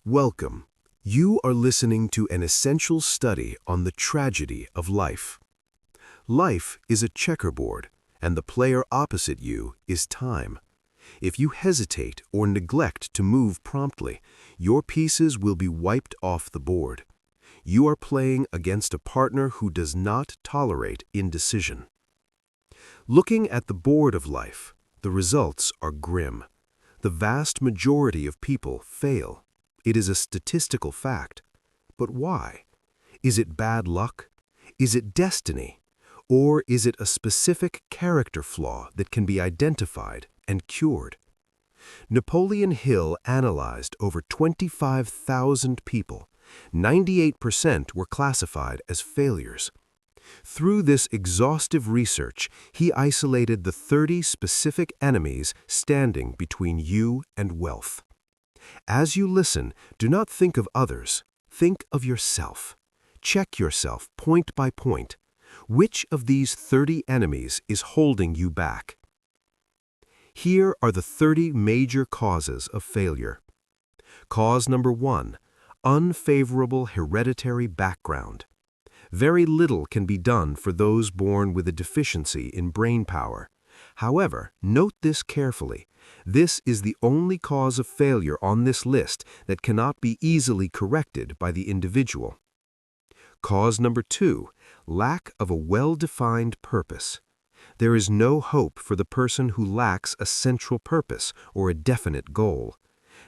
Welcome. You are listening to an essential study on the tragedy of life. Life is a checkerboard, and the player opposite you is time. If you hesitate or neglect to move promptly, your pieces will be wiped off the board. You are playing against a partner who does not tolerate indecision. Looking at the board of life, the results are grim. The vast majority of people fail. It is a statistical fact. But why? Is it bad luck? Is it destiny? Or is it a specific character flaw that can be identified and cured? Napoleon Hill analyzed over 25,000 people. 98% were classified as failures. Through this exhaustive research, he isolated the 30 specific enemies standing between you and wealth. As you listen, do not think of others. Think of yourself. Check yourself point by point. Which of these 30 enemies is holding you back? Here are the 30 major causes of failure. Cause number 1, unfavorable hereditary background. Very little can be done for those born with a deficiency in brain power. However, note this carefully. This is the only cause of failure on this list that cannot be easily corrected by the individual. Cause number 2, lack of a well-defined purpose. There is no hope for the person who lacks a central purpose or a definite goal.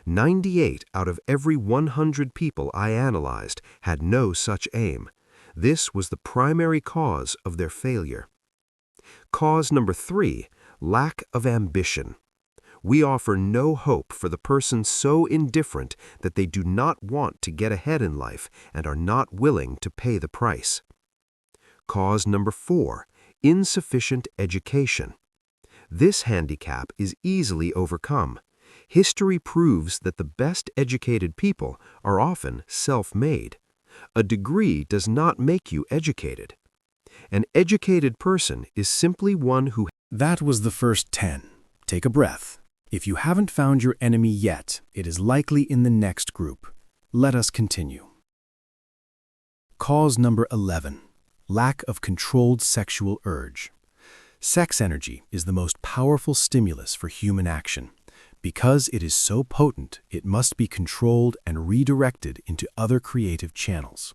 98 out of every 100 people I analyzed had no such aim. This was the primary cause of their failure. Cause number 3, lack of ambition. We offer no hope for the person so indifferent that they do not want to get ahead in life and are not willing to pay the price. Cause number 4, insufficient education. This handicap is easily overcome. History proves that the best educated people are often self-made. A degree does not make you educated. An educated person is simply one who... That was the first 10. Take a breath. If you haven't found your enemy yet, it is likely in the next group. Let us continue. Cause number 11. Lack of controlled sexual urge. Sex energy is the most powerful stimulus for human action. Because it is so potent, it must be controlled and redirected into other creative channels.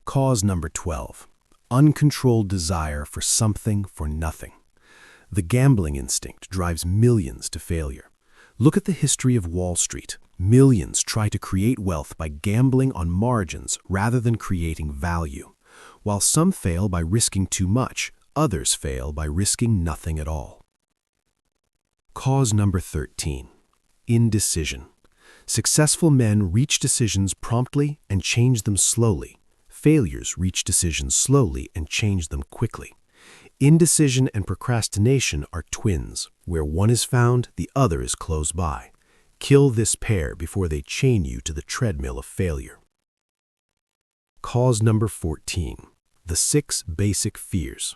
Cause number 12. Uncontrolled desire for something for nothing. The gambling instinct drives millions to failure. Look at the history of Wall Street. Millions try to create wealth by gambling on margins rather than creating value. While some fail by risking too much, others fail by risking nothing at all. Cause number 13. Indecision. Successful men reach decisions promptly and change them slowly. Failures reach decisions slowly and change them quickly. Indecision and procrastination are twins. Where one is found, the other is close by. Kill this pair before they chain you to the treadmill of failure. Cause number 14. The 6 basic fears.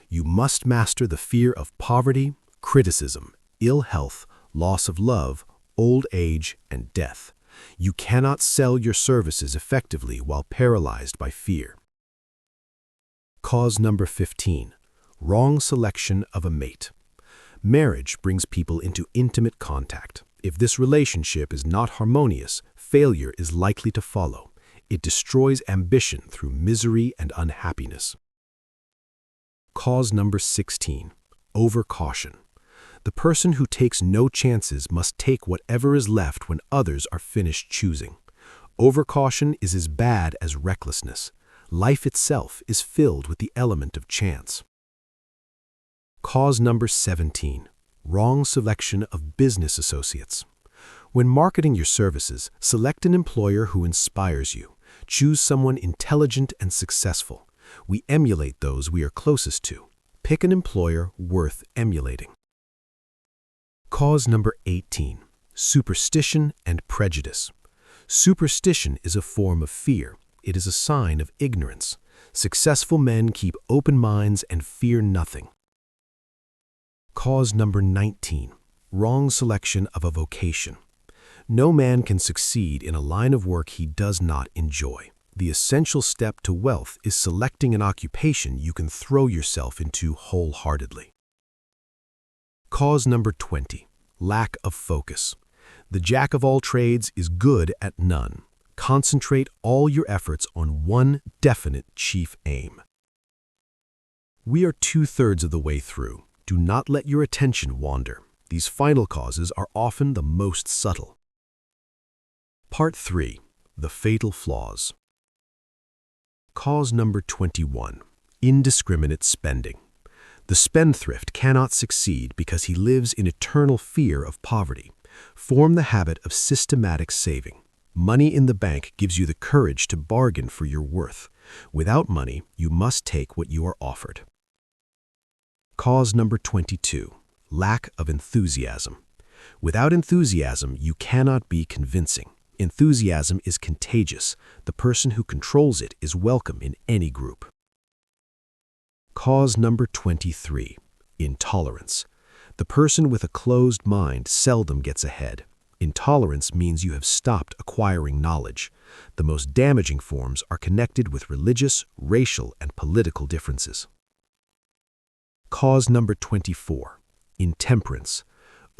You must master the fear of poverty, criticism, ill health, loss of love, old age, and death. You cannot sell your services effectively while paralyzed by fear. Cause number 15. Wrong selection of a mate. Marriage brings people into intimate contact. If this relationship is not harmonious, failure is likely to follow. It destroys ambition through misery and unhappiness. Cause number 16. Overcaution. The person who takes no chances must take whatever is left when others are finished choosing. Overcaution is as bad as recklessness. Life itself is filled with the element of chance. Cause number 17. Wrong selection of business associates. When marketing your services, select an employer who inspires you. Choose someone intelligent and successful. We emulate those we are closest to. Pick an employer worth emulating. Cause number 18. Superstition and prejudice. Superstition is a form of fear. It is a sign of ignorance. Successful men keep open minds and fear nothing. Cause number 19. Wrong selection of a vocation. No man can succeed in a line of work he does not enjoy. The essential step to wealth is selecting an occupation you can throw yourself into wholeheartedly. Cause number 20, lack of focus. The jack of all trades is good at none. Concentrate all your efforts on one definite chief aim. We are 2/3 of the way through. Do not let your attention wander. These final causes are often the most subtle. Part 3. The fatal flaws. Cause number 21. Indiscriminate spending. The spendthrift cannot succeed because he lives in eternal fear of poverty. Form the habit of systematic saving. Money in the bank gives you the courage to bargain for your worth. Without money, you must take what you are offered. Cause number 22. Lack of enthusiasm. Without enthusiasm, you cannot be convincing. Enthusiasm is contagious. The person who controls it is welcome in any group. Cause number 23. Intolerance. The person with a closed mind seldom gets ahead. Intolerance means you have stopped acquiring knowledge. The most damaging forms are connected with religious, racial, and political differences. Cause number 24. Intemperance.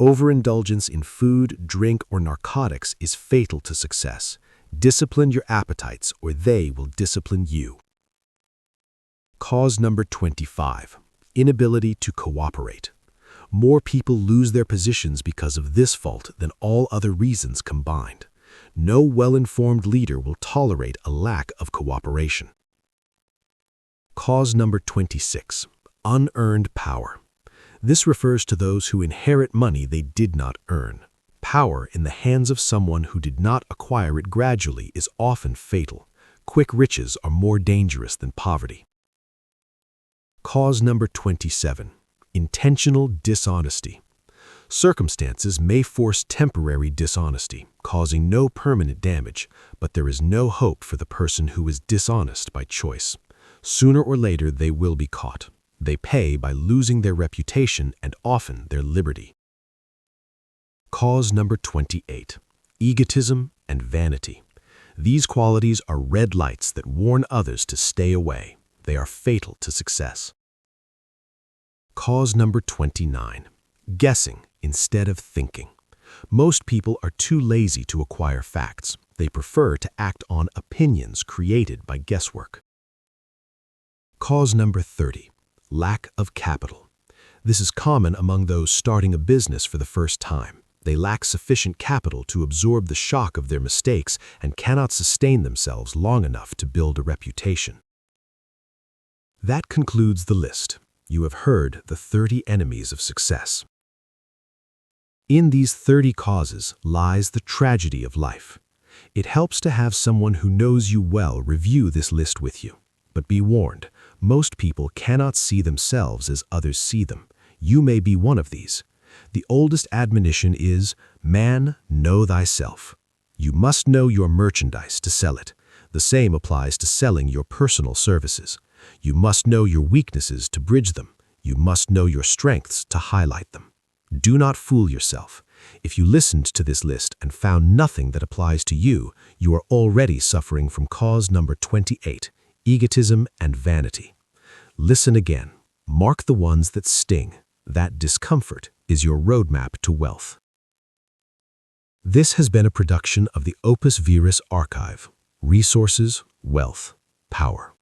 Overindulgence in food, drink, or narcotics is fatal to success. Discipline your appetites, or they will discipline you. Cause number 25. Inability to cooperate. More people lose their positions because of this fault than all other reasons combined. No well-informed leader will tolerate a lack of cooperation. Cause number 26. Unearned power. This refers to those who inherit money they did not earn. Power in the hands of someone who did not acquire it gradually is often fatal. Quick riches are more dangerous than poverty. Cause number 27. Intentional dishonesty. Circumstances may force temporary dishonesty, causing no permanent damage, but there is no hope for the person who is dishonest by choice. Sooner or later they will be caught. They pay by losing their reputation and often their liberty. Cause number 28. Egotism and vanity. These qualities are red lights that warn others to stay away. They are fatal to success. Cause number 29. Guessing instead of thinking. Most people are too lazy to acquire facts. They prefer to act on opinions created by guesswork. Cause number 30. Lack of capital. This is common among those starting a business for the first time. They lack sufficient capital to absorb the shock of their mistakes and cannot sustain themselves long enough to build a reputation. That concludes the list. You have heard the 30 enemies of success. In these 30 causes lies the tragedy of life. It helps to have someone who knows you well review this list with you. But be warned, most people cannot see themselves as others see them. You may be one of these. The oldest admonition is, "Man, know thyself." You must know your merchandise to sell it. The same applies to selling your personal services. You must know your weaknesses to bridge them. You must know your strengths to highlight them. Do not fool yourself. If you listened to this list and found nothing that applies to you, you are already suffering from cause number 28, egotism and vanity. Listen again. Mark the ones that sting. That discomfort is your roadmap to wealth. This has been a production of the Opus Virus Archive. Resources, wealth, power.